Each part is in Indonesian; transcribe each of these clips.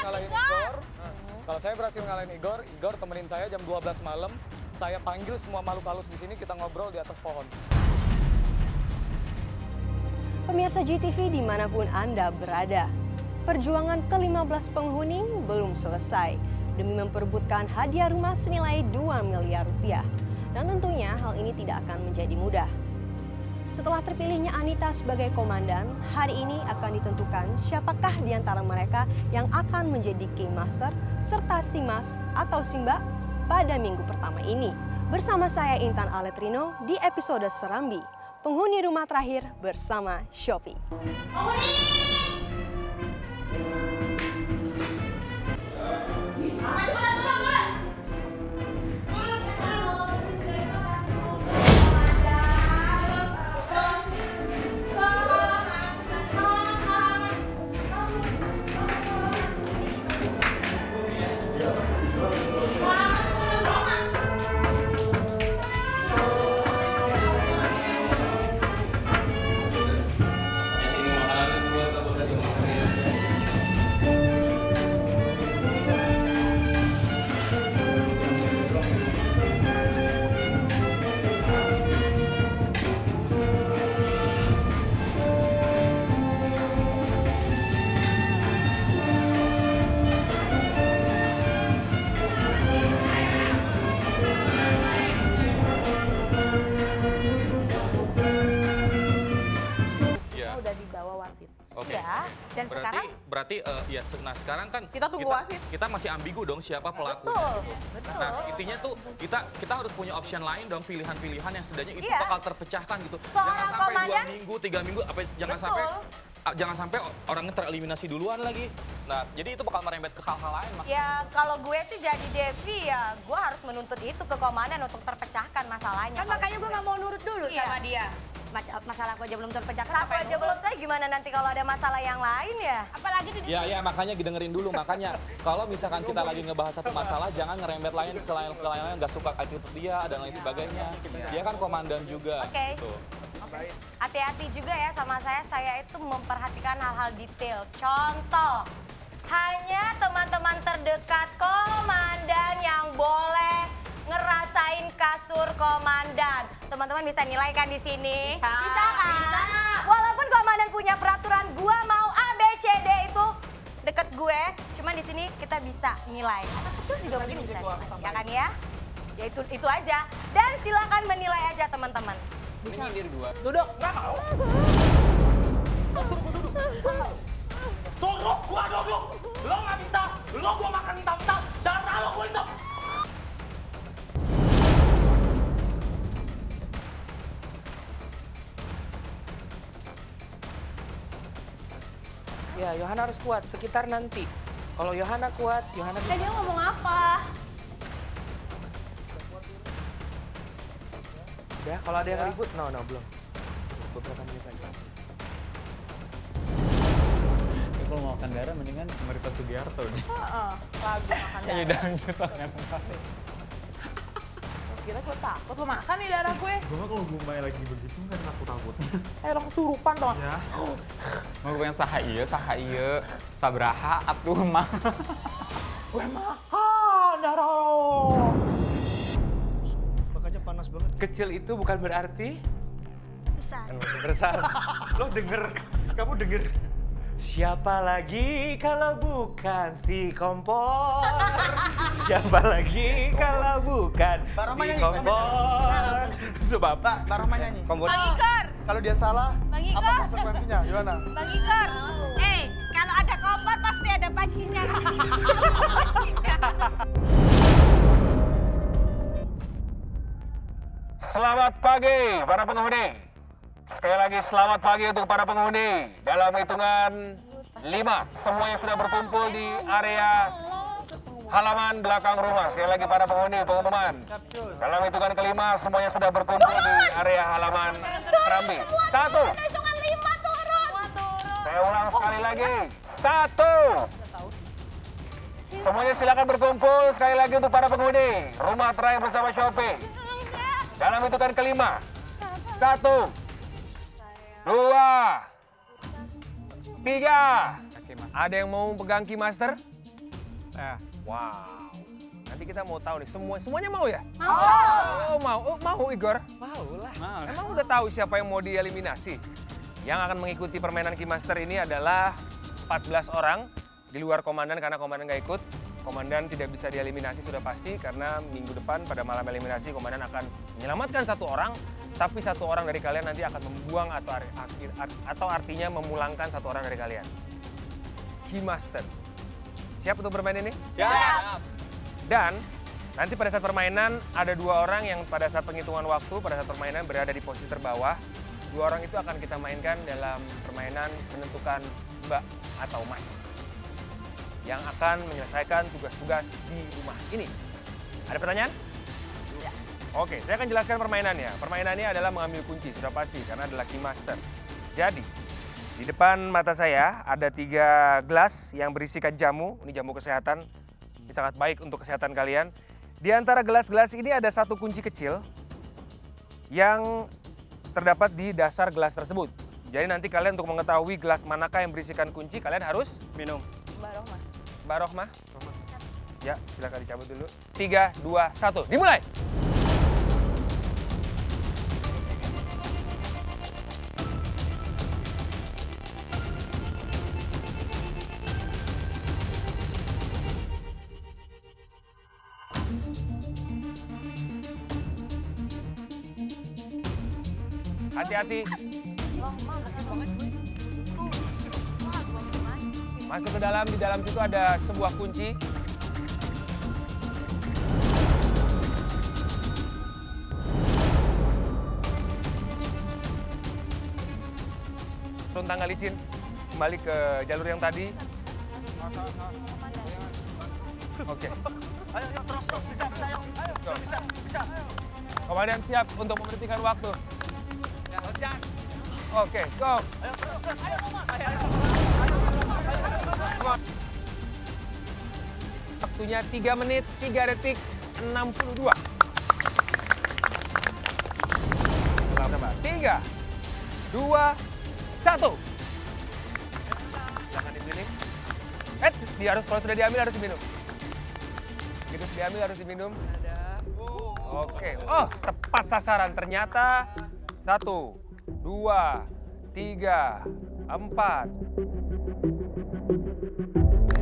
ngalahin Igor, kalau saya berhasil ngalahin Igor, Igor temenin saya jam 12 malam. Saya panggil semua makhluk halus di sini, kita ngobrol di atas pohon. Pemirsa GTV dimanapun Anda berada, perjuangan ke-15 penghuni belum selesai demi memperebutkan hadiah rumah senilai 2 miliar rupiah. Dan tentunya hal ini tidak akan menjadi mudah. Setelah terpilihnya Anita sebagai komandan, hari ini akan ditentukan siapakah di antara mereka yang akan menjadi Game Master serta Simas atau Simba pada minggu pertama ini. Bersama saya Intan Aletrino di episode Serambi, penghuni rumah terakhir bersama Shopee. Dan berarti ya nah sekarang kan kita tunggu wasit. Kita masih ambigu dong siapa pelaku. Betul. Nah, intinya tuh kita harus punya option lain dong, pilihan-pilihan yang setidaknya itu Iya. bakal terpecahkan gitu. Seorang Jangan sampai komandan, 2 minggu, 3 minggu apa jangan sampai orangnya tereliminasi duluan lagi. Nah, jadi itu bakal merembet ke hal-hal lain. Ya kalau gue sih jadi Devi ya gue harus menuntut itu ke komandan untuk terpecahkan masalahnya. Kan makanya gue nggak mau nurut dulu sama dia. Masalah aku aja belum terpecahkan. Aku aja belum selesai, gimana nanti kalau ada masalah yang lain ya? Apalagi di Ya makanya dengerin dulu. Makanya kalau misalkan kita lagi ngebahas satu masalah, jangan ngerembet lain ke lain nggak suka attitude dia dan lain sebagainya. Dia kan komandan juga. Oke. Gitu. Hati-hati juga ya sama saya itu memperhatikan hal-hal detail. Contoh, hanya teman-teman terdekat komandan yang boleh ngerasain kasur komandan. Teman-teman bisa nilai kan di sini? Bisa kan? Bisa. Walaupun komandan punya peraturan gua mau A, B, C, D itu deket gue, cuman di sini kita bisa nilai. Anak kecil juga mungkin bisa nilai, ya kan ya? Ya itu aja. Dan silakan menilai aja teman-teman. Ini nyindir gua. Duduk, nggak mau. Suruh gua duduk. Suruh gua duduk. Lo nggak bisa. Lo gua makan mentah-mentah. Darah lo gua itu. Ya, Yohana harus kuat, sekitar nanti. Kalau Yohana kuat, Yohana bisa. dia ngomong apa? Udah, kalau ada yang ribut, no, belum. Beberapa menit lagi. Kalau mau makan darah mendingan Marita Sugiarto deh. Lagu makan darah. Iya, dangdut banget. Kira gue takut lo makan nih darah gue. Gue kalau gue main lagi begitu kan takut-takutnya. Lo kesurupan dong. Ya. Mau gue pengen saha ieu, sabraha atuh mah. Gue makan darah lo. Makanya panas banget. Kecil itu bukan berarti Besar. besar. Lo denger, kamu denger. Siapa lagi kalau bukan si kompor? Siapa lagi kalau bukan si kompor? Sebab Mbak Rahma nyanyi. Bang Igor. Kalau dia salah, Bang apa Igor. konsekuensinya? Gimana? Bang Igor. Kalau ada kompor pasti ada pancinya. Selamat pagi para penghuni. Sekali lagi selamat pagi untuk para penghuni. Dalam hitungan 5, semuanya sudah berkumpul di area halaman belakang rumah. Sekali lagi para penghuni, pengumuman. Dalam hitungan kelima, semuanya sudah berkumpul di area halaman Serambi. 1. Hitungan 5 turun. Saya ulang sekali lagi. 1. Semuanya silakan berkumpul sekali lagi untuk para penghuni. Rumah terakhir bersama Shopee. Dalam hitungan kelima. 1, 2, 3. Ada yang mau pegang key master? Wow. Nanti kita mau tahu nih, semuanya mau ya? Mau. Mau Igor? Mau lah. Emang udah tahu siapa yang mau dieliminasi? Yang akan mengikuti permainan Keymaster ini adalah 14 orang di luar komandan karena komandan nggak ikut. Komandan tidak bisa dieliminasi sudah pasti karena minggu depan pada malam eliminasi komandan akan menyelamatkan 1 orang, tapi 1 orang dari kalian nanti akan membuang atau artinya memulangkan 1 orang dari kalian. Keymaster, siap untuk bermain ini? Siap. Dan nanti pada saat permainan ada 2 orang yang pada saat penghitungan waktu, pada saat permainan berada di posisi terbawah. 2 orang itu akan kita mainkan dalam permainan menentukan Mbak atau Mas yang akan menyelesaikan tugas-tugas di rumah ini. Ada pertanyaan? Tidak. Oke, saya akan jelaskan permainannya. Permainannya adalah mengambil kunci, sudah pasti, karena adalah Keymaster. Jadi, di depan mata saya ada 3 gelas yang berisikan jamu. Ini jamu kesehatan, ini sangat baik untuk kesehatan kalian. Di antara gelas-gelas ini ada 1 kunci kecil yang terdapat di dasar gelas tersebut. Jadi nanti kalian untuk mengetahui gelas manakah yang berisikan kunci, kalian harus minum. Mbak Rohmah. Ya, silakan dicabut dulu. 3, 2, 1, dimulai! Hati-hati. Masuk ke dalam, di dalam situ ada sebuah kunci. Turun tangga licin, kembali ke jalur yang tadi. Oke. Ayo, terus, bisa, ayo, bisa. Komandan siap untuk memberhentikan waktu. Oke, go. Ayo, terus, ayo, ayo. Waktunya 3 menit, 3 detik, 62. Berapa? 3, 2, 1. Jangan diminum. Dia harus, kalau sudah diambil harus diminum. Begitu diambil harus diminum. Oke. Oh, tepat sasaran. Ternyata 1, 2, 3, 4,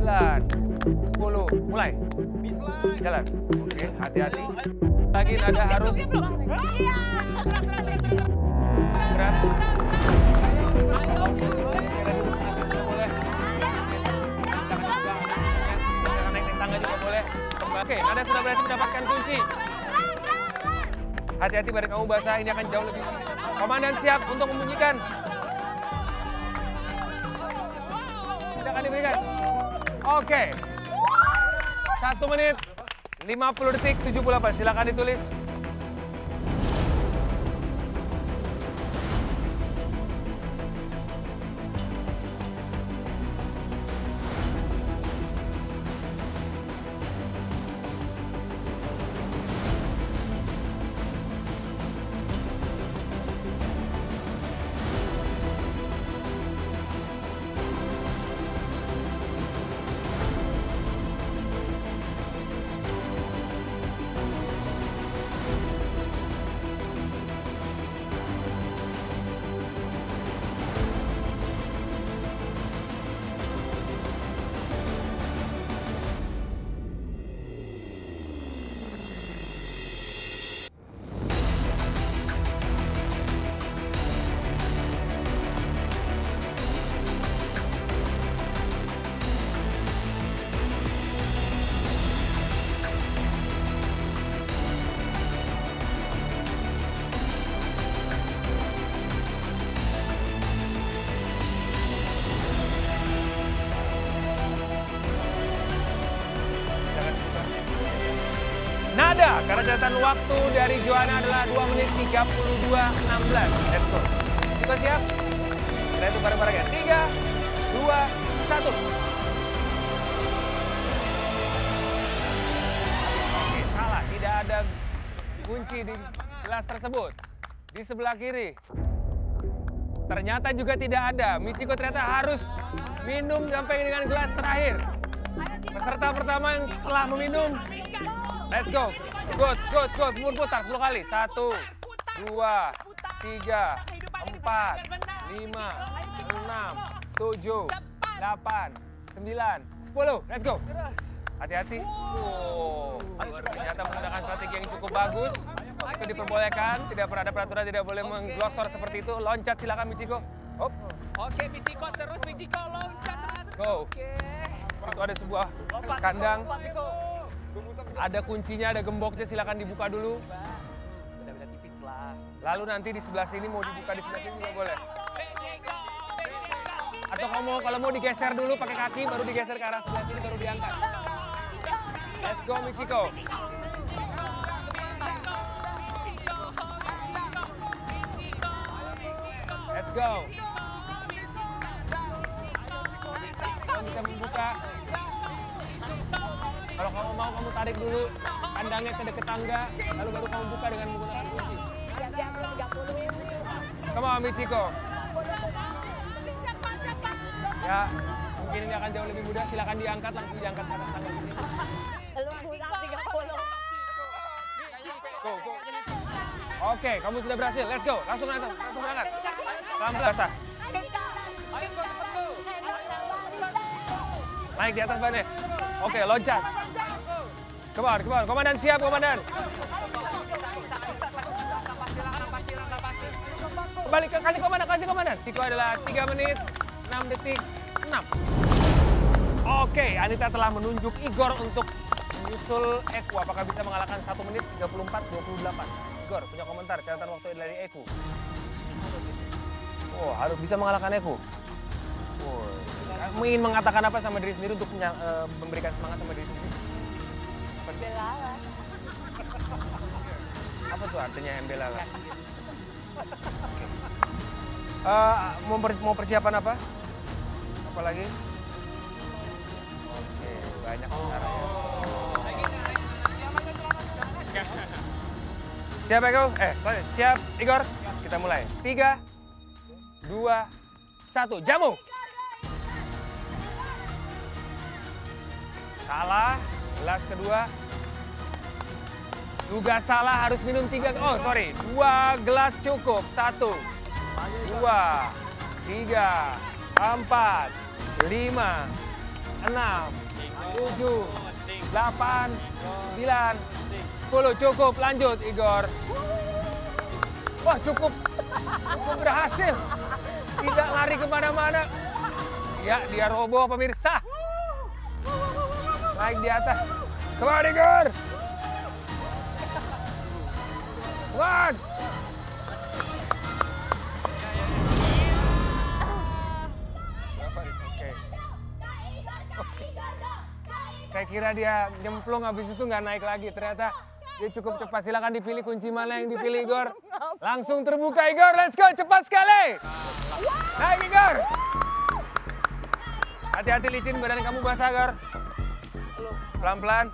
9, 10. Mulai. Jalan. Oke, hati-hati. Lagi nada harus. Berat. Jangan naik tangga juga boleh. Oke, nada sudah berhasil mendapatkan kunci. Hati-hati badan kamu basah, ini akan jauh lebih. Komandan siap untuk membunyikan. Tidak akan diberikan. Oke. 1 menit, 50 detik, 78. Silakan ditulis. Nada, karena catatan waktu dari Joanna adalah 2 menit 32.16. Let's go. Kita siap? Kita hitung bareng-bareng ya. 3, 2, 1. Oke, salah. Tidak ada kunci di gelas tersebut. Di sebelah kiri. Ternyata juga tidak ada. Michiko ternyata harus minum sampai dengan gelas terakhir. Peserta pertama yang telah meminum. Let's go. Good. Putar 10 kali. 1, 2, 3, 4, 5, 6, 7, 8, 9, 10. Let's go. Hati-hati. Ternyata menggunakan strategi yang cukup bagus. Itu diperbolehkan. Tidak pernah ada peraturan tidak boleh mengglosor seperti itu. Loncat silakan Michiko. Hop. Oke, Michiko terus, Michiko loncat. Go. Itu ada sebuah kandang. Ada kuncinya, ada gemboknya, silakan dibuka dulu. Beda-beda tipis lah. Lalu nanti di sebelah sini mau dibuka di sebelah sini juga boleh. Atau kalau mau digeser dulu pakai kaki, baru digeser ke arah sebelah sini, baru diangkat. Let's go Michiko. Let's go. Kamu bisa membuka. Kalau kamu mau, kamu tarik dulu kandangnya ke dekat tangga, lalu baru kamu buka dengan menggunakan kunci. Come on Michiko. Ya, mungkin ini akan jauh lebih mudah. Silakan diangkat, langsung diangkat ke atas tangga sini. Go. Oke, kamu sudah berhasil. Let's go. Langsung berangkat. Pelan-pelan. Basah. Naik di atas bannya. Oke, loncat. Come on. Komandan siap, komandan. Kembali ke kasih komandan. Itu adalah 3 menit, 6 detik, 6. Oke, Anita telah menunjuk Igor untuk menyusul Eku. Apakah bisa mengalahkan 1 menit 34-28? Igor, punya komentar catatan waktu dari Eku. Oh, harus bisa mengalahkan Eku. Oh, ingin mengatakan apa sama diri sendiri untuk memberikan semangat sama diri sendiri? Embelala. Apa tuh artinya embelala? Mau persiapan apa? Apa lagi? Oke, banyak cara ya. Siap Eko? Siap Igor? Kita mulai. 3, 2, 1, jamu! Salah, gelas kedua. Juga salah, harus minum 2 gelas cukup. 1, 2, 3, 4, 5, 6, 7, 8, 9, 10. Cukup, lanjut Igor. Wah, cukup berhasil. Tidak lari kemana-mana. Ya, dia roboh pemirsa. Naik di atas. Come on, Igor. One. Oke. Saya kira dia nyemplung, habis itu nggak naik lagi. Ternyata dia cukup cepat. Silakan dipilih kunci mana yang dipilih Igor. Langsung terbuka Igor. Let's go, cepat sekali. Naik Igor. Hati-hati licin, badan kamu basah Igor. Pelan-pelan.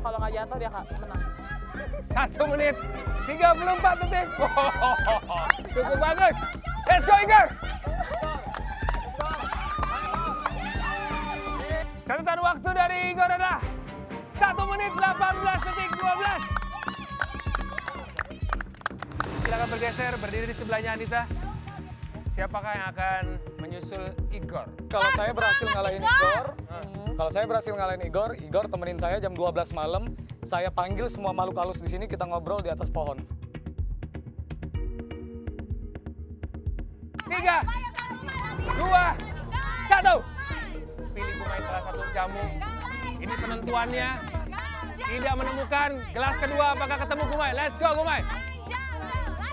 Kalau nggak jatuh dia menang. 1 menit 34 detik. Cukup bagus. Let's go Igor. Catatan waktu dari Igor adalah 1 menit 18 detik 12. Silakan bergeser, berdiri di sebelahnya Anita. Siapakah yang akan menyusul Igor? Kalau saya berhasil ngalahin Igor, Igor temenin saya jam 12 malam. Saya panggil semua makhluk halus di sini, kita ngobrol di atas pohon. 3, 2, 1. Pilih Gumai salah satu jamu. Ini penentuannya. Tidak menemukan gelas kedua, apakah ketemu Gumai? Let's go Gumai.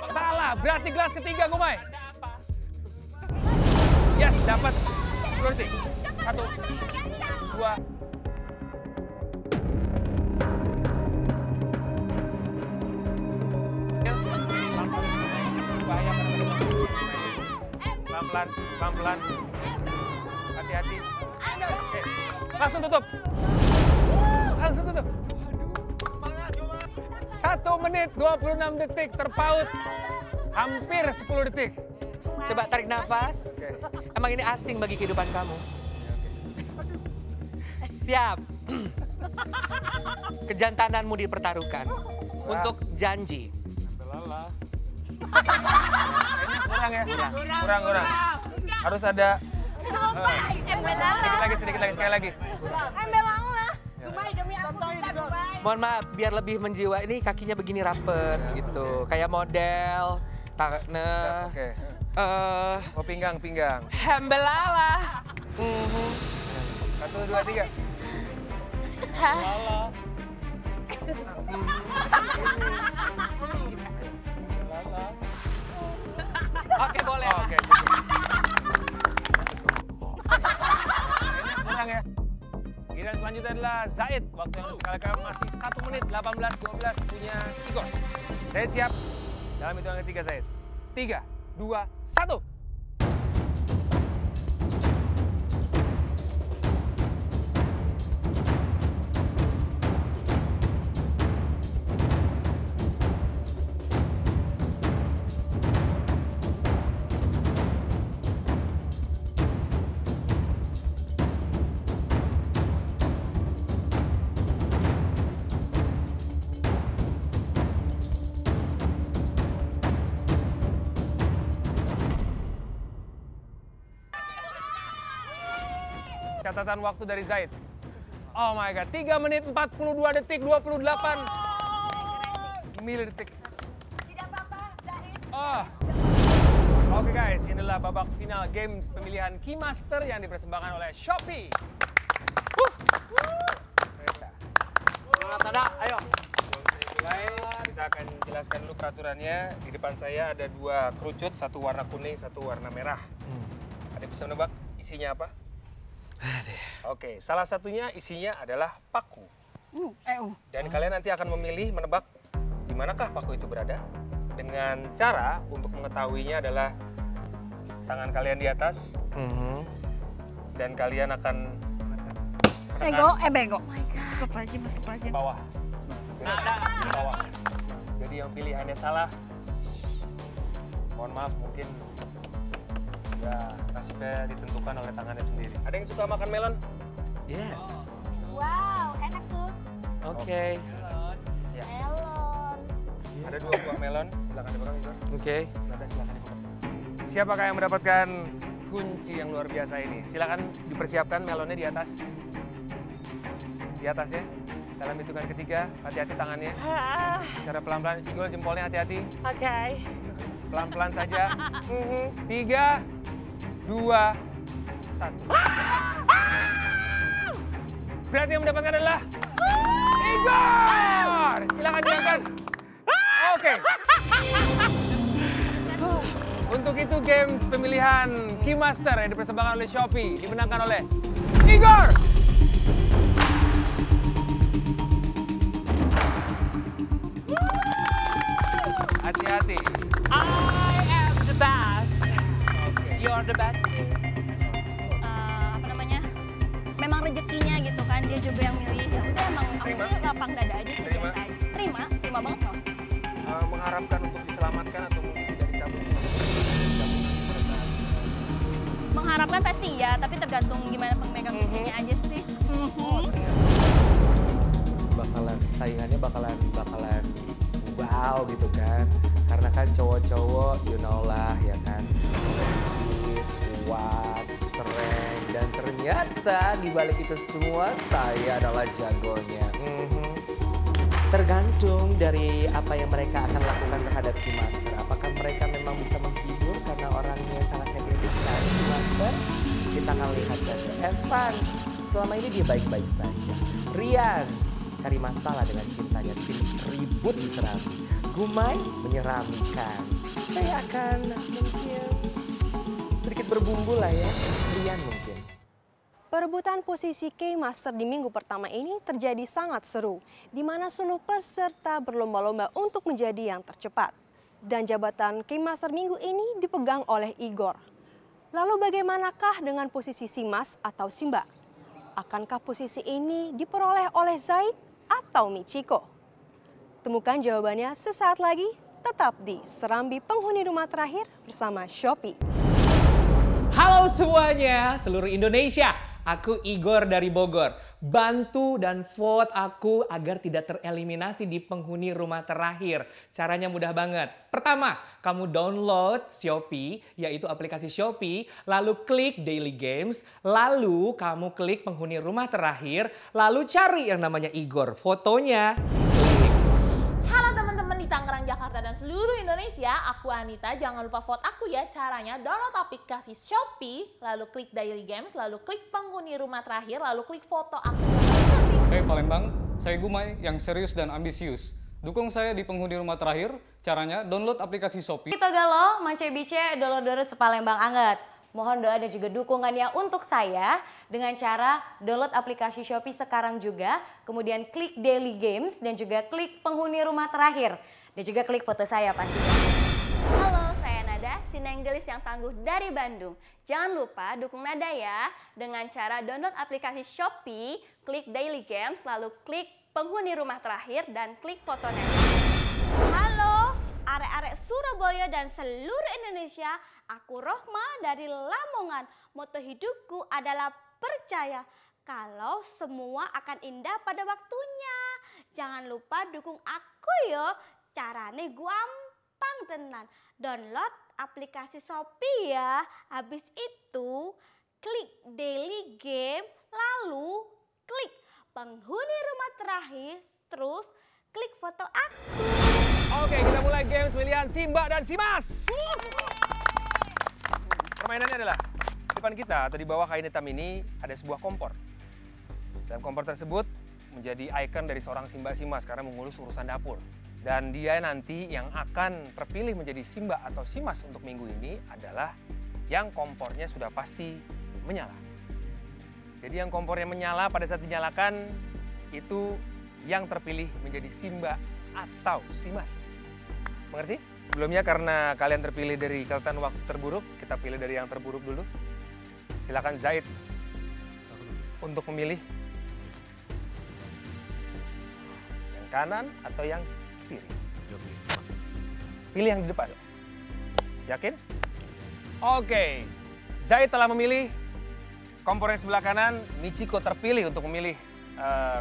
Salah, berarti gelas ketiga Gumai. Yes, dapat 10 detik. 1, 2. Bahaya pelan-pelan. Hati-hati. Oke. Langsung tutup. 1 menit 26 detik terpaut. Hampir 10 detik. Coba tarik nafas. Emang ini asing bagi kehidupan kamu. Siap. Kejantananmu dipertaruhkan untuk janji. Kurang ya? Kurang. Harus ada... sedikit lagi, sekali lagi. Mohon maaf, biar lebih menjiwa. Ini kakinya begini rapet gitu. Kayak model. Oke. Oh, pinggang. Hembelala. 1, 2, 3. Oke, boleh. Oke. Kurang ya? Giliran selanjutnya adalah Zaid. Waktu yang harus dikalahkan masih 1 menit 18-12 punya Igor. Zaid siap? Dalam hitungan ketiga Zaid. 3, 2, 1. Catatan waktu dari Zaid. Oh my god, 3 menit 42 detik 28 milidetik. Tidak apa-apa, Zaid. Oke guys, inilah babak final games pemilihan Keymaster yang dipersembahkan oleh Shopee. Semangat Nada, ayo. Mulai, kita akan jelaskan dulu peraturannya. Di depan saya ada 2 kerucut, satu warna kuning, satu warna merah. Ada yang bisa menebak isinya apa? Oke, salah satunya isinya adalah paku. Dan kalian nanti akan memilih menebak di manakah paku itu berada. Dengan cara untuk mengetahuinya adalah tangan kalian di atas. Dan kalian akan Bego. Masuk aja. Bawah. Di bawah. Jadi yang pilihannya salah, mohon maaf mungkin ya nasibnya ditentukan oleh tangannya sendiri. Ada yang suka makan melon? Yes. Wow, enak tuh. Oke. Ya. Melon. Ada 2 buah melon, silakan dipegang Igor. Oke. Nada silakan dipegang. Siapakah yang mendapatkan kunci yang luar biasa ini? Silakan dipersiapkan melonnya di atas. Di atasnya. Dalam hitungan ketiga, hati-hati tangannya. Secara pelan-pelan, Igor jempolnya hati-hati. Oke. Pelan-pelan saja. 3, 2, 1. Berarti yang mendapatkan adalah Igor. Silakan diangkat. Oke. Untuk itu games pemilihan Keymaster yang dipersembahkan oleh Shopee dimenangkan oleh Igor. Hati-hati. I am the best. You're the best. Apa namanya? Memang rezekinya gitu kan, dia juga yang milih. Ya udah emang aku lapang dada aja sih. Terima. Terima banget loh. Mengharapkan untuk diselamatkan atau mungkin dari cabut. Mengharapkan pasti ya, tapi tergantung gimana pemegang kuncinya aja sih. Saingannya bakalan wow gitu kan. Karena kan cowok-cowok you know lah ya kan. Kuat, strength, dan ternyata di balik itu semua saya adalah jagonya. Tergantung dari apa yang mereka akan lakukan terhadap Keymaster. Apakah mereka memang bisa menghibur karena orangnya sangat sensitif sekali Keymaster? Kita akan lihat saja. Evan, selama ini dia baik-baik saja. Rian, cari masalah dengan cintanya, bikin ribut di Serambi. Gumai menyeramkan. Saya akan mungkin sedikit berbumbu lah ya. Rian mungkin. Perebutan posisi Keymaster di minggu pertama ini terjadi sangat seru, di mana seluruh peserta berlomba-lomba untuk menjadi yang tercepat. Dan jabatan Keymaster minggu ini dipegang oleh Igor. Lalu bagaimanakah dengan posisi Simas atau Simba? Akankah posisi ini diperoleh oleh Zaid atau Michiko? Temukan jawabannya sesaat lagi, tetap di Serambi Penghuni Rumah Terakhir bersama Shopee. Halo semuanya, seluruh Indonesia. Aku Igor dari Bogor. Bantu dan vote aku agar tidak tereliminasi di penghuni rumah terakhir. Caranya mudah banget. Pertama, kamu download Shopee, yaitu aplikasi Shopee, lalu klik Daily Games, lalu kamu klik penghuni rumah terakhir, lalu cari yang namanya Igor. Fotonya. Halo teman-teman di Tangerang, Jakarta, dan seluruh Indonesia, aku Anita. Jangan lupa vote aku ya. Caranya download aplikasi Shopee, lalu klik Daily Games, lalu klik penghuni rumah terakhir, lalu klik foto aku. Hey Palembang, saya Gumai yang serius dan ambisius. Dukung saya di penghuni rumah terakhir, caranya download aplikasi Shopee. Kita galau, Mance Bice, dolor-dolor sepalembang anget. Mohon doa dan juga dukungannya untuk saya dengan cara download aplikasi Shopee sekarang juga, kemudian klik Daily Games dan juga klik penghuni rumah terakhir. Dan juga klik foto saya pastinya. Halo, saya Nada, sinenggelis yang tangguh dari Bandung. Jangan lupa dukung Nada ya dengan cara download aplikasi Shopee, klik Daily Games, lalu klik penghuni rumah terakhir dan klik foto Nada. Halo, arek-arek Surabaya dan seluruh Indonesia, aku Rohma dari Lamongan. Moto hidupku adalah percaya kalau semua akan indah pada waktunya. Jangan lupa dukung aku yo. Carane gampang tenan. Download aplikasi Shopee ya. Habis itu klik Daily Game, lalu klik penghuni rumah terakhir, terus klik foto aku. Oke, kita mulai games pilihan Simba dan Simas. Permainannya adalah di depan kita atau di bawah kain hitam ini ada sebuah kompor. Dalam kompor tersebut menjadi ikon dari seorang Simba Simas karena mengurus urusan dapur. Dan dia nanti yang akan terpilih menjadi Simba atau Simas untuk minggu ini adalah yang kompornya sudah pasti menyala. Jadi yang kompornya menyala pada saat dinyalakan itu yang terpilih menjadi Simba atau Simas. Mengerti? Sebelumnya karena kalian terpilih dari catatan waktu terburuk, kita pilih dari yang terburuk dulu. Silakan Zaid untuk memilih yang kanan atau yang kiri. Pilih yang di depan. Yakin? Oke. Zaid telah memilih kompor yang sebelah kanan, Michiko terpilih untuk memilih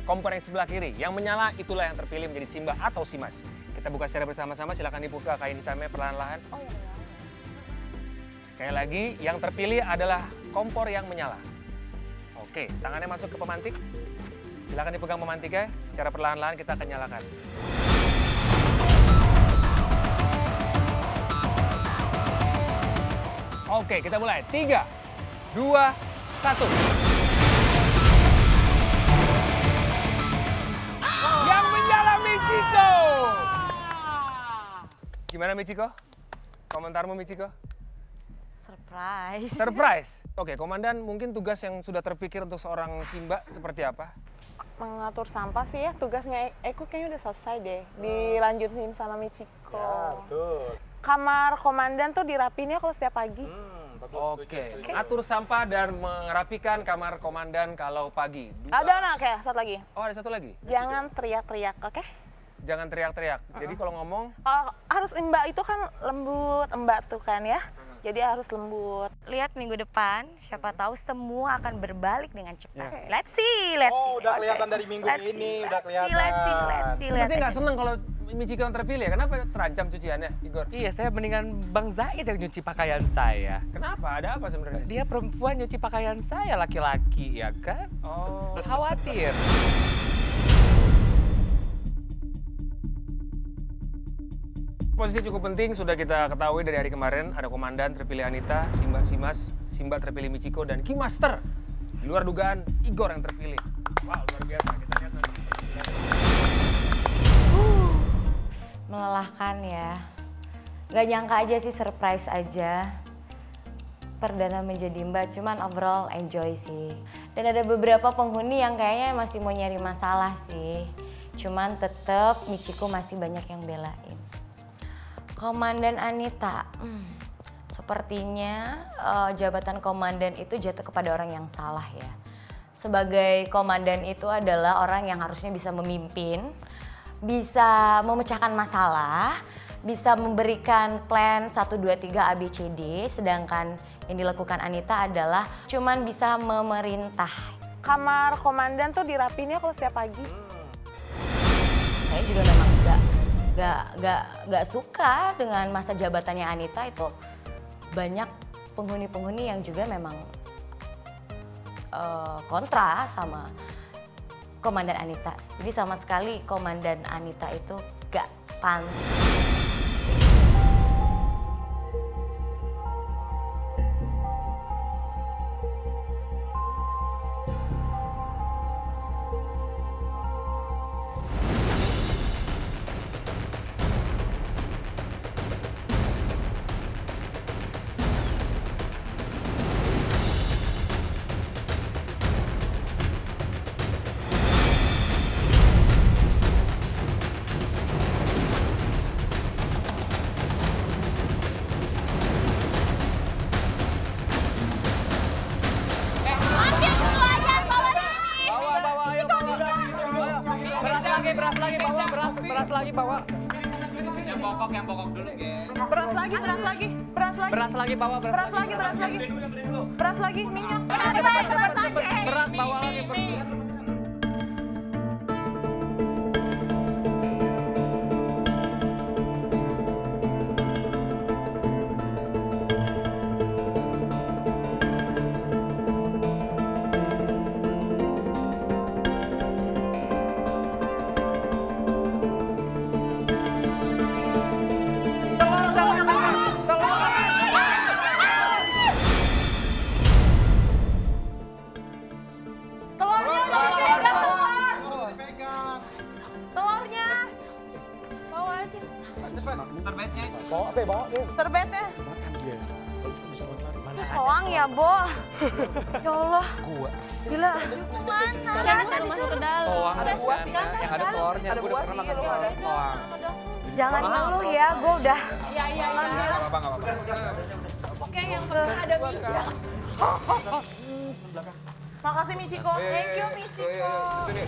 kompor yang sebelah kiri. Yang menyala itulah yang terpilih menjadi Simba atau Simas. Kita buka secara bersama-sama, silakan dibuka kain hitamnya perlahan-lahan. Oh, iya. Sekali lagi, yang terpilih adalah kompor yang menyala. Oke, tangannya masuk ke pemantik. Silakan dipegang pemantiknya, secara perlahan-lahan kita akan nyalakan. Oke, kita mulai. 3, 2, 1. Yang menyala Michiko. Gimana Michiko? Komentarmu Michiko? Surprise. Surprise. Oke, Komandan, mungkin tugas yang sudah terpikir untuk seorang Simba seperti apa? Mengatur sampah sih ya, tugasnya Eko kayaknya udah selesai deh. Dilanjutin sama Michiko. Ya, betul. Kamar komandan tuh dirapinnya kalau setiap pagi. Oke. Atur sampah dan merapikan kamar komandan kalau pagi. Ada anak ya, satu lagi. Oh, ada satu lagi? Jangan teriak-teriak, oke? Jangan teriak-teriak. Jadi kalau ngomong... harus mbak itu kan lembut, mbak tuh kan ya. Jadi harus lembut. Lihat minggu depan, siapa tahu semua akan berbalik dengan cepat. Yeah. Let's see, let's see. Oh, udah kelihatan dari minggu ini, udah kelihatan. Let's see. Sepertinya nggak seneng kalau Michiko yang terpilih ya. Kenapa terancam cuciannya, Igor? Iya, saya mendingan Bang Zaid yang nyuci pakaian saya. Kenapa? Ada apa sebenarnya? Dia perempuan nyuci pakaian saya, laki-laki, ya kan? Oh. Khawatir. Posisi cukup penting sudah kita ketahui dari hari kemarin. Ada komandan terpilih Anita, Simba Simas, Simba terpilih Michiko, dan Keymaster. Di luar dugaan, Igor yang terpilih. Wow, luar biasa. Kita lihat nanti. Melelahkan ya. Gak nyangka aja sih, surprise aja. Perdana menjadi Mbak, cuman overall enjoy sih. Dan ada beberapa penghuni yang kayaknya masih mau nyari masalah sih. Cuman tetep Michiko masih banyak yang belain. Komandan Anita, sepertinya jabatan komandan itu jatuh kepada orang yang salah ya. Sebagai komandan itu adalah orang yang harusnya bisa memimpin, bisa memecahkan masalah, bisa memberikan plan 1, 2, 3 ABCD, sedangkan yang dilakukan Anita adalah cuman bisa memerintah. Kamar komandan tuh dirapinnya kalau setiap pagi. Saya juga memang nggak suka dengan masa jabatannya Anita itu. Banyak penghuni-penghuni yang juga memang kontra sama Komandan Anita. Jadi sama sekali Komandan Anita itu gak pantas. Beras lagi bawa. Yang bokok dulu, geng. Beras lagi. Beras lagi bawa, Beras lagi, minyak. Beras bawa lagi. Serbetnya. Makan dia. Kalau kita bisa lari. Itu soang ya, Bo. Ya Allah. Gua. Gila. Mana? Jangan masuk ke dalam. Soang ada buahnya, yang ada telurnya. Ada Gue udah buah pernah sih, makan ada. soang. Jangan ngeluh ya, gue udah. Iya. Nggak apa-apa. Oke, yang penting ada minyak. Makasih Michiko. Thank you Michiko.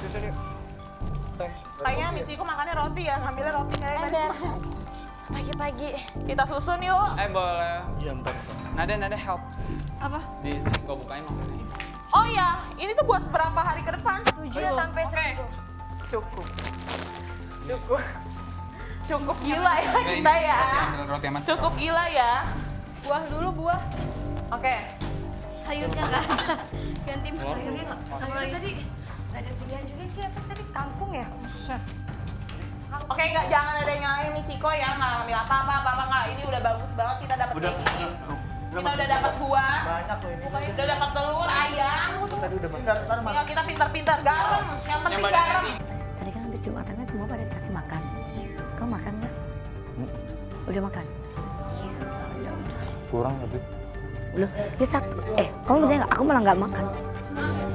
Susun yuk. Kayaknya Michiko makannya roti ya, ngambilnya roti kayaknya. Ember. Pagi-pagi. Kita susun yuk. Boleh. Iya, ntar. Nada help. Apa? Gue bukain maksudnya. Oh ya, ini tuh buat berapa hari ke depan? 7 sampai 10. Cukup gila ya kita ya. Roti sama Cukup gila ya. Buah dulu, buah. Oke. Sayurnya nggak ada. Ganti Sayurnya tadi nggak ada pilihan juga sih, apa tadi? Kangkung ya? Oke, jangan ada yang nyalain Michiko ya, nggak ngambil apa-apa nggak. Ini udah bagus banget, kita dapat kayak gini. Kita udah dapat buah, udah dapat telur, ayam. Tadi udah makan. Ya kita pintar-pintar, garam. Yang penting garam. Tadi kan habis Jumatan kan semua pada dikasih makan. Kamu makan nggak? Udah makan? Kurang tapi. Belum. Ya satu. Kamu bener nggak? Aku malah nggak makan.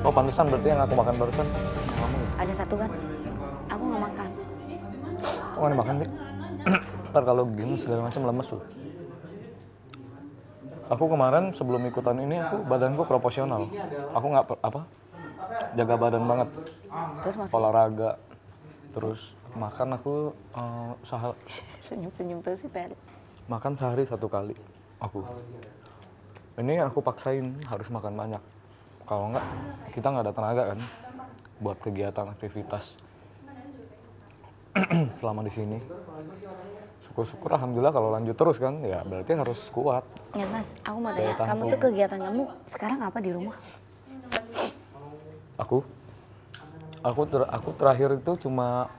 Oh pantesan berarti yang aku makan barusan. Ada satu kan? Aku nggak makan. Kok nggak dimakan sih? Ntar kalau gini segala macam lemes loh. Aku kemarin sebelum ikutan ini badanku proporsional. Aku nggak jaga badan banget. Terus olahraga, terus makan aku senyum-senyum tuh sih Peri. makan sehari 1 kali aku. Ini aku paksain harus makan banyak. Kalau nggak kita nggak ada tenaga kan buat kegiatan aktivitas selama di sini. Syukur-syukur alhamdulillah kalau lanjut terus kan ya berarti harus kuat. Ya Mas, aku mau tanya, kamu tuh kegiatan kamu sekarang apa di rumah? Aku terakhir itu cuma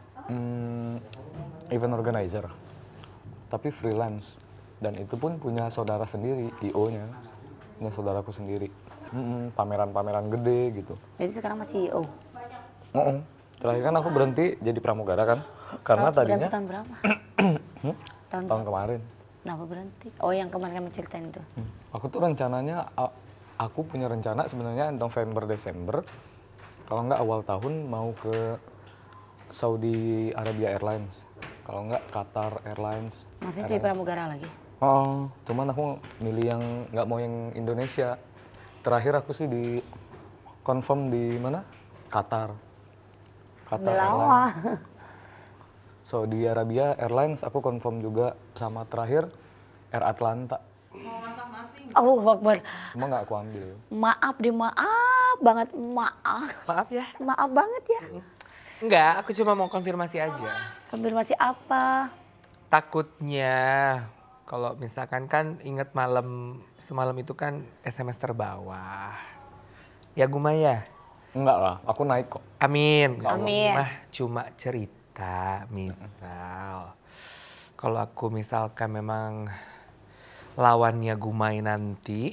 event organizer, tapi freelance dan itu pun punya saudara sendiri, IO-nya, punya saudaraku sendiri. Pameran-pameran gede gitu. Jadi sekarang masih IO? Terakhir kan aku berhenti jadi pramugara kan, karena tadinya. Tahun berapa? Tahun kemarin. Kenapa berhenti? Oh yang kemarin kamu ceritain itu. Aku tuh rencananya, aku punya rencana sebenarnya November Desember, kalau nggak awal tahun mau ke Saudi Arabia Airlines, kalau nggak Qatar Airlines. Maksudnya jadi pramugara lagi? Oh, cuman aku milih yang nggak mau yang Indonesia. Terakhir aku sih di confirm di mana? Qatar. Qatar Airlines. Saudi Arabia Airlines aku confirm juga, sama terakhir Air Atlanta. Mau masing-masing. Allahu Akbar. Cuma nggak aku ambil. Maaf deh, maaf banget, maaf. Maaf ya. Maaf banget ya. Enggak, aku cuma mau konfirmasi aja. Konfirmasi apa? Takutnya kalau misalkan kan inget semalam itu kan SMS terbawah. Ya Gumaya? Enggak lah, aku naik kok. Amin. Amin. Mah cuma cerita, misal. Kalau aku misalkan memang lawannya Gumay nanti,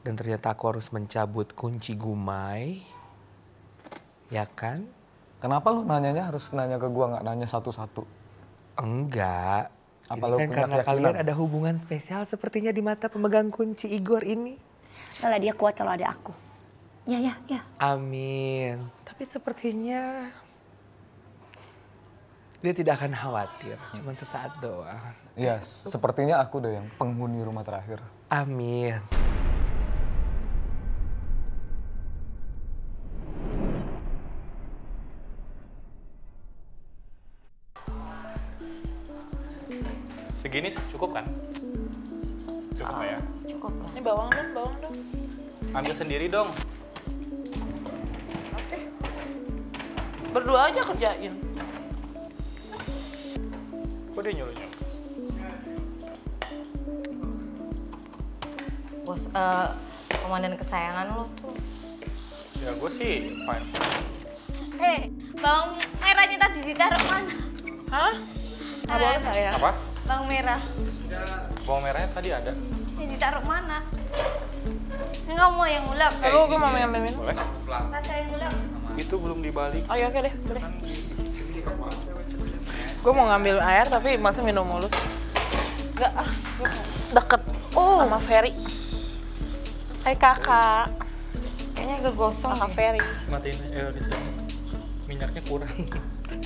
dan ternyata aku harus mencabut kunci Gumay, ya kan? Kenapa lu nanyanya harus nanya ke gua, nggak nanya satu-satu? Enggak. Apa Ini lu kan punya karena keyakinan? kalian ada hubungan spesial sepertinya di mata pemegang kunci Igor ini. Kalau dia kuat kalau ada aku. Ya. Amin. Tapi sepertinya dia tidak akan khawatir, cuma sesaat doang. Iya, sepertinya aku deh yang penghuni rumah terakhir. Amin. Segini cukup kan? Cukup nggak ya? Cukup lah. Ini bawang dong. Ambil sendiri dong. Berdua aja kerjain. Kok dia nyuruh-nyuruh? Bos, komandan kesayangan lo tuh. Ya gue sih fine. Bawang merahnya tadi ditaruh mana? Hah? Ada. saya. Apa? Bawang merah. Bawang merahnya tadi ada. Ini ditaruh mana? Enggak mau yang ulap. Gue mau ngambil minum. Boleh? Rasa yang ulap. Itu belum dibalik. Oh ya oke deh. Gue mau ngambil air tapi masa minum mulus. Enggak deket sama Ferry. Hai kakak. Kayaknya agak gosong. Kakak Ferry. Matiin itu. Minyaknya kurang.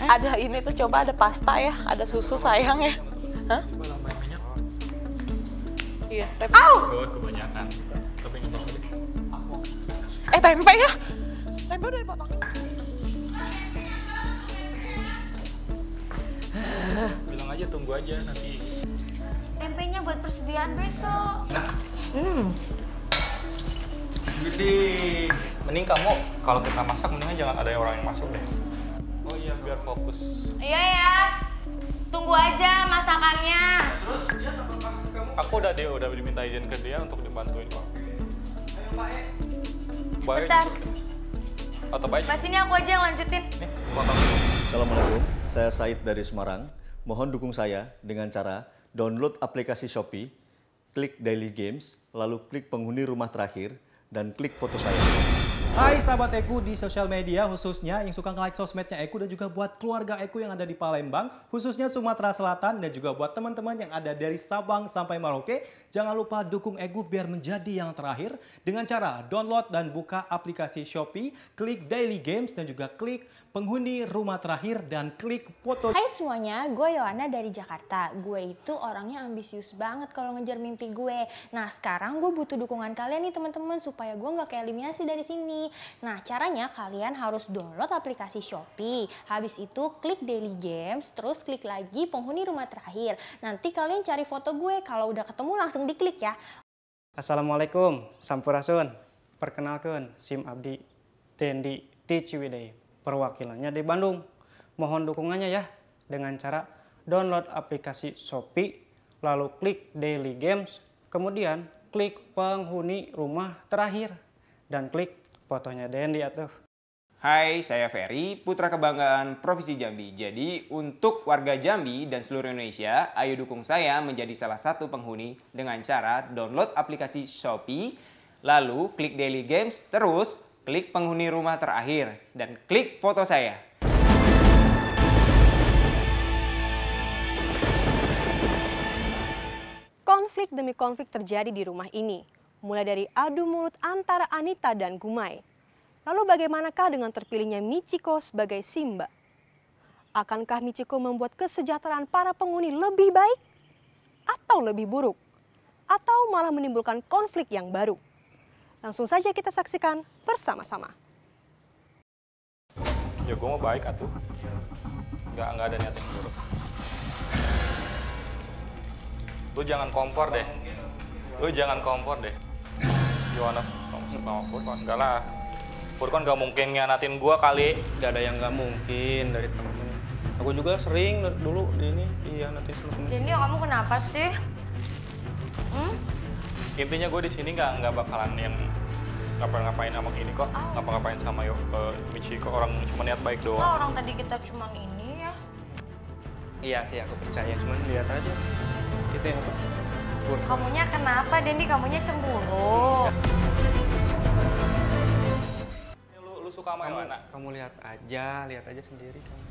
Ada ini tuh coba ada pasta ya, ada susu sayang ya. Hah? Coba tambahin minyak. Iya. Oh, kebanyakan. Tapi nggak apa-apa deh. Tempe ya? Tempe udah dipotong. Bilang aja tunggu aja nanti. Tempenya buat persediaan besok. Jadi, mending kamu kalau kita masak mendingan jangan ada orang yang masuk deh. Oh iya, biar fokus. Iya ya. Tunggu aja masakannya. Aku udah diminta izin ke dia untuk dibantuin kok. Baik. Bentar. Atau baik. Pas ini aku aja yang lanjutin. Nih, potong. Assalamualaikum, saya Said dari Semarang. Mohon dukung saya dengan cara download aplikasi Shopee, klik Daily Games, lalu klik penghuni rumah terakhir, dan klik foto saya. Hai sahabat Eku di sosial media, khususnya yang suka nge-like sosmednya Eku dan juga buat keluarga Eku yang ada di Palembang, khususnya Sumatera Selatan, dan juga buat teman-teman yang ada dari Sabang sampai Merauke. Jangan lupa dukung Eku biar menjadi yang terakhir dengan cara download dan buka aplikasi Shopee, klik Daily Games, dan juga klik penghuni rumah terakhir dan klik foto. Hai semuanya, gue Yohana dari Jakarta. Gue itu orangnya ambisius banget kalau ngejar mimpi gue. Nah sekarang gue butuh dukungan kalian nih teman-teman supaya gue nggak keeliminasi dari sini. Nah caranya kalian harus download aplikasi Shopee. Habis itu klik Daily Games, terus klik lagi penghuni rumah terakhir. Nanti kalian cari foto gue, kalau udah ketemu langsung diklik ya. Assalamualaikum, Sampurasun. Perkenalkan, Sim Abdi Tendi Ticiwidey. Perwakilannya di Bandung. Mohon dukungannya ya dengan cara download aplikasi Shopee, lalu klik Daily Games, kemudian klik penghuni rumah terakhir, dan klik fotonya Dendi atuh. Hai, saya Ferry, putra kebanggaan Provinsi Jambi. Jadi untuk warga Jambi dan seluruh Indonesia, ayo dukung saya menjadi salah satu penghuni dengan cara download aplikasi Shopee, lalu klik Daily Games, terus klik penghuni rumah terakhir, dan klik foto saya. Konflik demi konflik terjadi di rumah ini, mulai dari adu mulut antara Anita dan Gumay. Lalu bagaimanakah dengan terpilihnya Michiko sebagai Simba? Akankah Michiko membuat kesejahteraan para penghuni lebih baik? Atau lebih buruk? Atau malah menimbulkan konflik yang baru? Langsung saja kita saksikan bersama-sama. Ya gue mau baik atuh. Nggak ada niat yang buruk. Lu jangan kompor deh. Gimana sama Furkon? Enggak lah. Furkon nggak mungkin ngianatin gua kali. Nggak ada yang nggak mungkin dari temen. Aku juga sering dulu di ini nanti sama temen. Dendi, kamu kenapa sih? Intinya gue di sini nggak bakalan yang ngapain sama ini kok. Ngapa-ngapain sama Michiko, orang cuma niat baik doang. Oh, orang tadi kita cuma ini ya. Iya sih, aku percaya. Cuman lihat aja. Itu yang apa? Kamunya kenapa, Dendi? Kamunya cemburu. Lu suka sama yang mana? Kamu lihat aja sendiri kamu.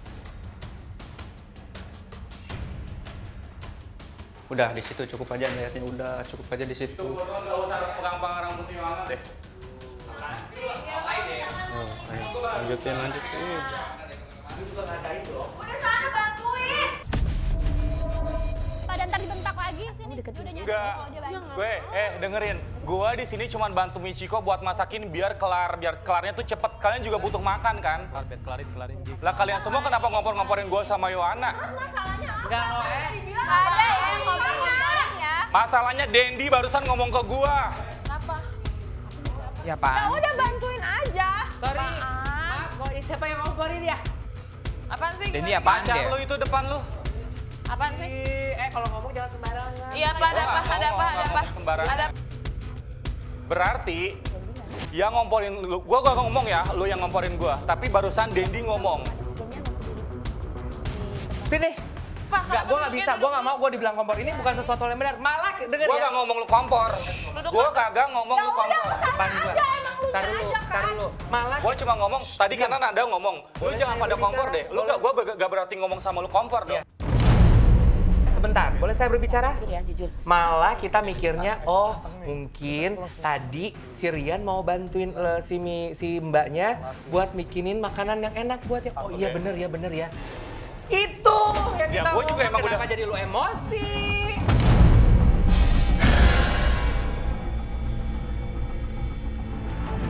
Udah di situ cukup aja lihatnya, udah cukup aja di situ. Nggak usah pegang-pegang rambutnya banget deh. Oh, ayo lanjutin. Udah sana bantuin. Pada ntar dibentak lagi sini. Enggak. Gue dengerin. Gua di sini cuma bantu Michiko buat masakin biar kelarnya tuh cepet. Kalian juga butuh makan kan? Kelarin. Lah kalian semua kenapa ngompor-ngomporin gua sama Yohana? Enggak loh, ada ya yang ngomong-ngomongin ya. Masalahnya Dendi barusan ngomong ke gua. Kenapa? Ya Pak. Ya udah bantuin aja. Sorry. Maaf, siapa yang ngomporin ya? Apaan sih? Dendi apaan Baca dia? lu itu depan lu. Apaan sih? Kalau ngomong jangan sembarangan. Iya, Pak, ada apa? Sembarangan. Berarti yang ngomporin lu, gua gak ngomong ya, lu yang ngomporin gua. Tapi barusan Dendi ngomong. Sini. Enggak, gue nggak bisa, gue nggak mau gue dibilang kompor. Ini bukan sesuatu yang benar. Malah denger Gua ya. gak ngomong lu kompor. Gua kagak ngomong lu kompor. Depan gue. Tar dulu. Malah. Gua cuma ngomong, tadi karena Nada ngomong, lu jangan pada kompor deh. Gua gak berarti ngomong sama lu kompor dong. Sebentar, boleh saya berbicara? Jujur ya, jujur. Malah kita mikirnya, oh mungkin tadi si Rian mau bantuin si mbaknya buat bikinin makanan yang enak buatnya. Oh iya bener ya. Itu yang Ya, kita gua juga emang kenapa udah- jadi lu emosi?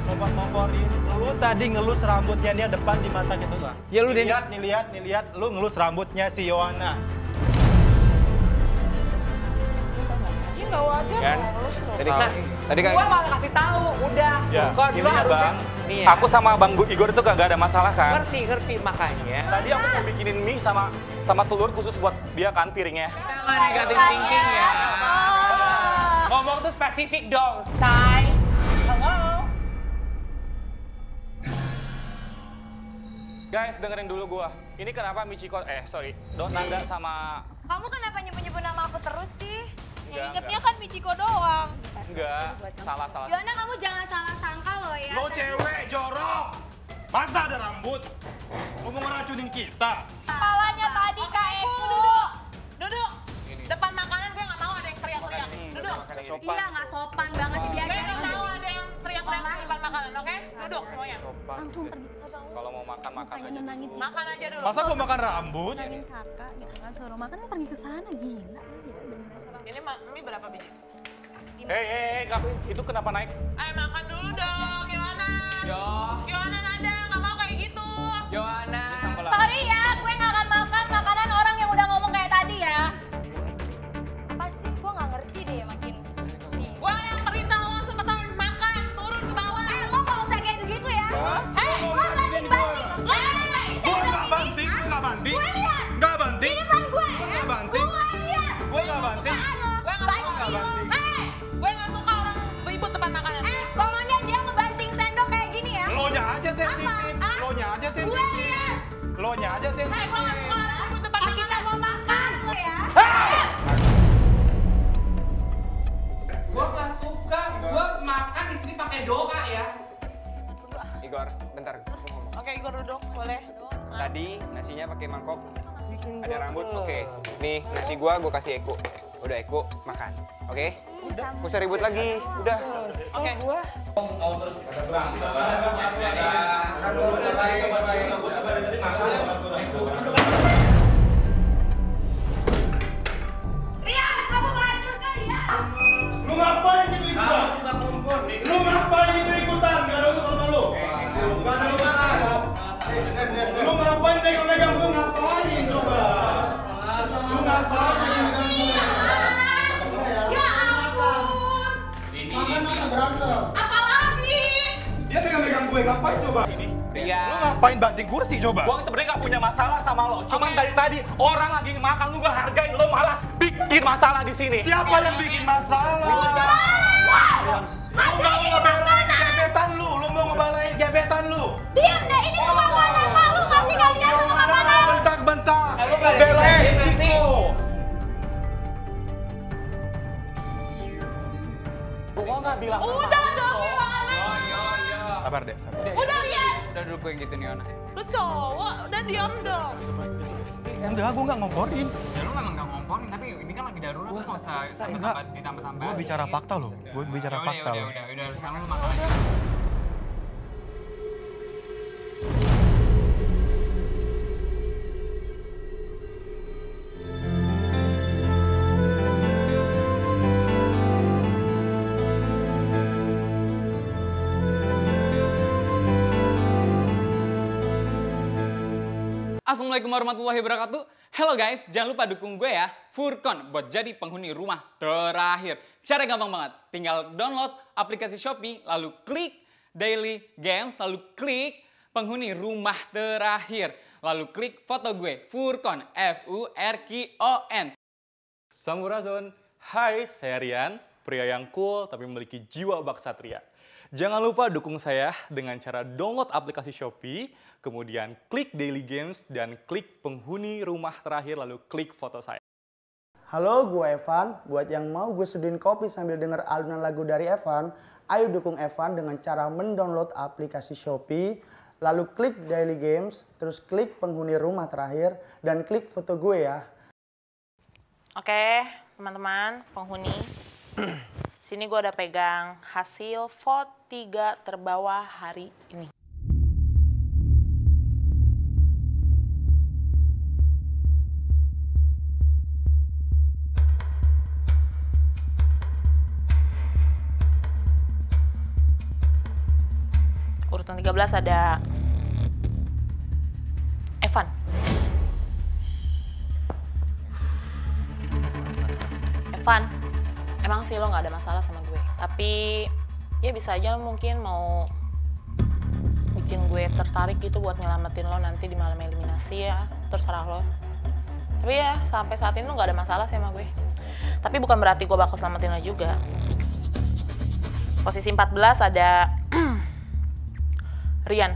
Kompor-komporin, lu tadi ngelus rambutnya dia depan di mata gitu kan? Ya lu Dendi. Lihat, lu ngelus rambutnya si Yohana. Ih, nggak wajar Kan? halus loh. Tadi kan Gua malah kasih tahu, udah. Ya, Kok dulu ini harusnya. Bang, Nih ya. aku sama Bang Igor itu gak ada masalah kan? Ngerti makanya. Tadi aku mau bikinin mie sama telur khusus buat dia kan piringnya. Jangan negatif thinking ya. Ngomong tuh spesifik dong, say. Hello. Guys, dengerin dulu gua. Ini kenapa Michiko, Don Nada sama... Kamu kenapa nyebut-nyebut nama aku terus sih? Yang ingetnya kan Michiko doang. Enggak, salah. Yohana, kamu jangan salah sangka loh ya. Lo cewek jorok, masa ada rambut? Lo mau ngeracunin kita? Kepalanya tadi Kak Eko. Duduk. Depan makanan gue nggak mau ada yang teriak-teriak. Duduk. Iya, nggak sopan banget sih Gue diajarin. nggak mau ada yang teriak-teriak di depan makanan, oke? Duduk semuanya. Langsung pergi. Kalau mau makan aja. Nenangin Makan aja dulu. Masa gue makan rambut? nenangin kakak gitu kan, suruh makan pergi ke sana gila. Ini mie berapa biji? Hei, itu kenapa naik? Makan dulu dong, Yohana. Yohana Nada, nggak mau kayak gitu. Yohana. Sorry ya, gue nggak akan makan makanan orang yang udah ngomong kayak tadi ya. Apa sih? Gue nggak ngerti deh makin. Gue yang perintah lo cepetan makan, turun ke bawah. Lo nggak usah kayak gitu ya. Lo banting. Gue nggak banting. Gue lihat. Nggak banting. Di depan gue. Nggak banting. Gue lihat. Gue nggak banting. Gue nggak suka orang ribut depan makanan. Komandan dia ngebanting sendok kayak gini ya. Lo nya aja sensitif. Lo nya aja sensitif. Lo nya aja sensitif. Gue nggak suka orang ribut depan makanan. Kita mau makan lo ya. Gua nggak suka, gua makan di sini pakai doa ya. Igor, bentar. Oke, Igor duduk, boleh. Tadi nasinya pakai mangkok. Ada rambut, oke. Nih nasi gua kasih Eko. Udah Eko makan, oke? Udah, gak usah ribut lagi, udah. Oke. Mau terus berantem. Rian, kamu menghancurkan dia. Lu ngapain gitu ikutan? Lu ngapain gitu ikutan? Gak ada urusan sama lu. Gak ada urusan. Lu ngapain megang-megang gue ngapain? berantem. Apalagi? Dia megang-megang gue, ngapain coba? Sini. Iya. Lu ngapain banting kursi coba? Gua sebenarnya gak punya masalah sama lo. Cuman dari tadi orang lagi makan lu gak hargain, lo malah bikin masalah di sini. Siapa yang bikin masalah? Lu mau ngebelain gebetan lu, gebetan lu. Diam deh, ini tuh makanan malu kasih kalian sama makanan. Bentak-bentak. Lu ngebelain istriku. Gua gak bilang sama Udah dong, Yohana. Sabar deh, sabar. Udah lihat. Udah duduk kayak gitu nih, Ona. Lu cowok, udah diam dong. Enggak, gue nggak ngomporin. Ya lu memang gak ngomporin, tapi ini kan lagi darurat, lu gak usah ditambah-tambah. Gue bicara fakta loh. Gue bicara fakta loh. Udah, sekarang lu makan aja. Assalamualaikum warahmatullahi wabarakatuh. Hello guys, jangan lupa dukung gue ya, Furkon, buat jadi penghuni rumah terakhir. Cara gampang banget, tinggal download aplikasi Shopee, lalu klik Daily Games, lalu klik penghuni rumah terakhir. Lalu klik foto gue, Furkon, F-U-R-K-O-N. Sampurasun. Hai, saya Rian, pria yang cool tapi memiliki jiwa baksatria. Jangan lupa dukung saya dengan cara download aplikasi Shopee, kemudian klik Daily Games, dan klik penghuni rumah terakhir, lalu klik foto saya. Halo, gue Evan. Buat yang mau gue seduhin kopi sambil denger alunan lagu dari Evan, ayo dukung Evan dengan cara mendownload aplikasi Shopee, lalu klik Daily Games, terus klik penghuni rumah terakhir, dan klik foto gue ya. Oke, teman-teman, penghuni. Sini gue udah pegang hasil vote 3 terbawah hari ini. Urutan 13 ada Evan. Evan, emang sih lo gak ada masalah sama gue. Tapi ya bisa aja lo mungkin mau bikin gue tertarik gitu buat nyelamatin lo nanti di malam eliminasi ya. Terserah lo. Tapi ya sampai saat ini lo gak ada masalah sih sama gue. Tapi bukan berarti gue bakal selamatin lo juga. Posisi 14 ada Rian.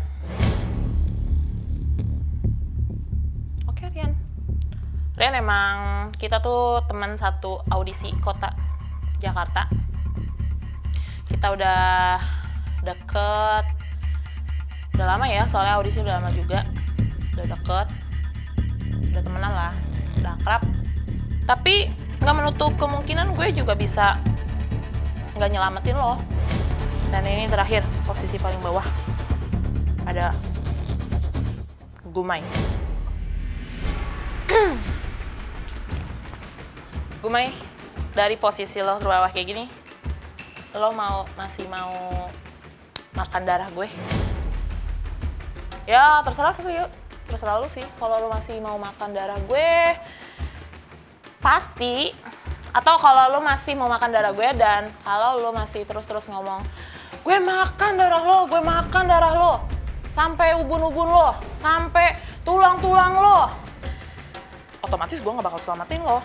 Oke, Rian. Rian emang kita tuh teman satu audisi kota Jakarta. Kita udah deket. Udah lama ya, soalnya audisi udah lama juga. Udah deket. Udah temenan lah. Udah akrab. Tapi nggak menutup kemungkinan gue juga bisa nggak nyelamatin lo. Dan ini terakhir, posisi paling bawah. Ada Gumay. Gumay, dari posisi lo ke bawah kayak gini, lo masih mau makan darah gue? Ya terserah sih, terserah lo sih. Kalau lo masih mau makan darah gue, pasti. Atau kalau lo masih mau makan darah gue dan kalau lo masih terus-terus ngomong, gue makan darah lo, gue makan darah lo, sampai ubun-ubun lo, sampai tulang-tulang lo, otomatis gue gak bakal selamatin lo.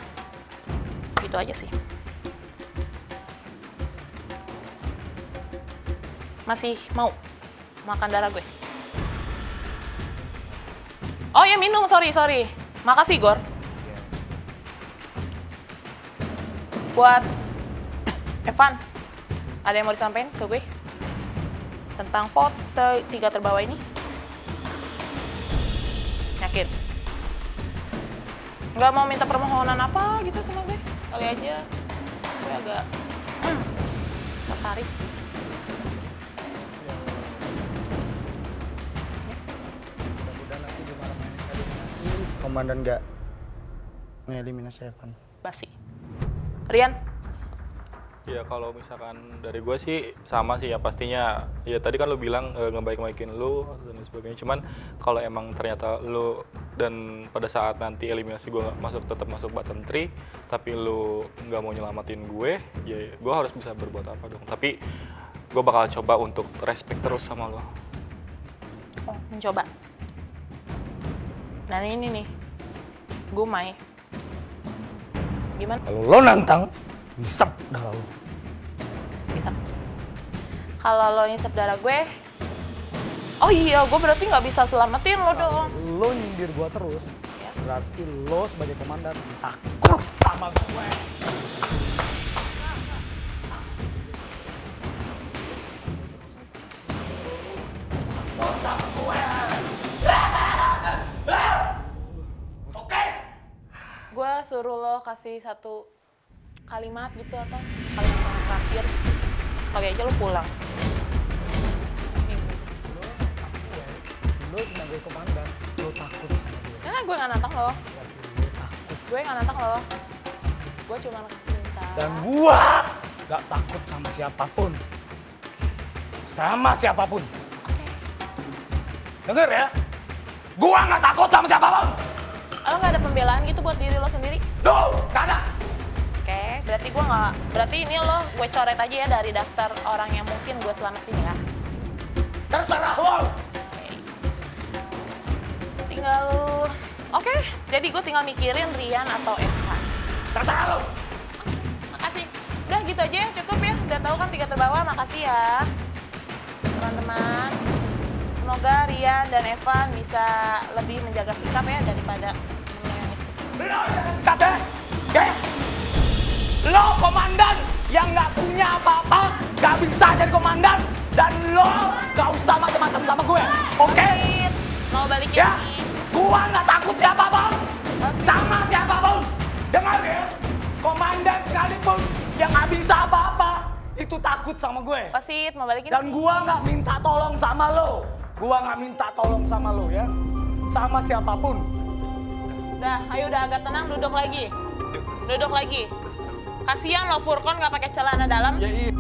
Gitu aja sih. Masih mau makan darah gue? Oh ya minum, sorry. Makasih Gor. Buat Evan, ada yang mau disampaikan ke gue tentang vote 3 terbawah ini? Yakin? Nggak mau minta permohonan apa gitu sama gue? Kali aja gue agak tertarik. Mudah-mudahan nanti di malam eliminasi, komandan nggak ngeliminasi Evan. Basi. Rian? Ya kalau misalkan dari gue sih sama sih ya pastinya. Ya tadi kan lo bilang ngebaik-baikin lo dan sebagainya. Cuman kalau emang ternyata lo dan pada saat nanti eliminasi gue tetap masuk bottom 3, tapi lo nggak mau nyelamatin gue, ya gue harus bisa berbuat apa dong. Tapi gue bakal coba untuk respect terus sama lo. Oh, mencoba. Dan ini nih, Gumay. Gimana? Kalau lo nantang, ngisep darah lo. Bisa. Kalau lo ngisep darah gue, oh iya, gue berarti nggak bisa selamatin lo dong. Lo nyindir gue terus, berarti lo sebagai komandan takut sama gue. Gue suruh lo kasih satu kalimat gitu atau kalimat terakhir. Kali aja lo pulang. Lo sebagai komandan, lo takut sama gue. Nah, gue nggak nantang lo. Gue nggak nantang lo. Gue cuma minta. Dan gue gak takut sama siapapun. Sama siapapun. Denger ya, gue gak takut sama siapapun. Lo nggak ada pembelaan gitu buat diri lo sendiri? No, gak ada. Oke, berarti gue nggak. Berarti ini lo gue coret aja ya dari daftar orang yang mungkin gue selamatin ya. Terserah lo. Tinggal lo. Oke, jadi gue tinggal mikirin Rian atau Eva. Terserah lo. Makasih. Udah gitu aja ya, cukup ya. Udah tahu kan 3 terbawah, makasih ya. Teman-teman. Semoga Rian dan Evan bisa lebih menjaga sikap ya daripada Lo jaga sikap ya. Oke? Lo komandan yang gak punya apa-apa, gak bisa jadi komandan. Dan lo gak usah macam-macam sama gue. Oke? Mau balikin ya? Gua gak takut siapapun. Sama siapapun. Dengar ya? Komandan sekalipun yang gak bisa apa-apa, itu takut sama gue. Wasit, mau balikin. Dan gua gak minta tolong sama lo. Gua gak minta tolong sama lo ya. Sama siapapun. Udah, ayo udah agak tenang, duduk lagi. Duduk lagi. Kasian lo Furkon gak pakai celana dalam. Ya, iya.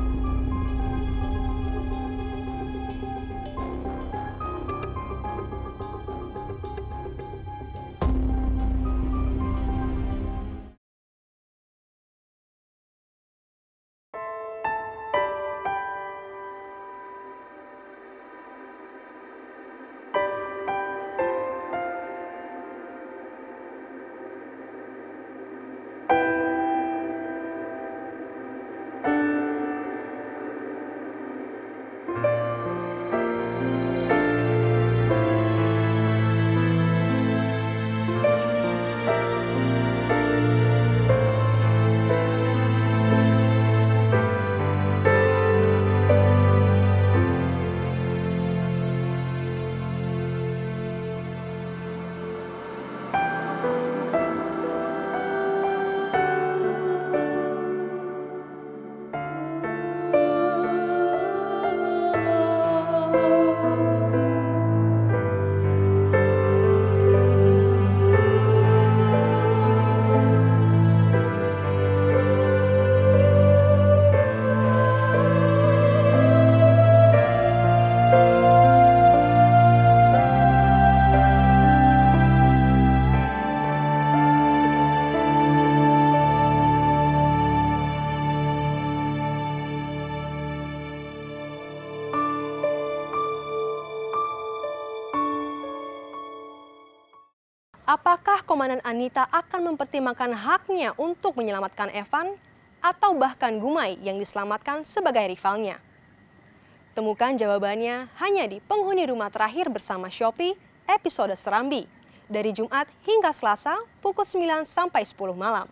Apakah Komandan Anita akan mempertimbangkan haknya untuk menyelamatkan Evan atau bahkan Gumay yang diselamatkan sebagai rivalnya? Temukan jawabannya hanya di Penghuni Rumah Terakhir bersama Shopee episode Serambi dari Jumat hingga Selasa pukul 9 sampai 10 malam.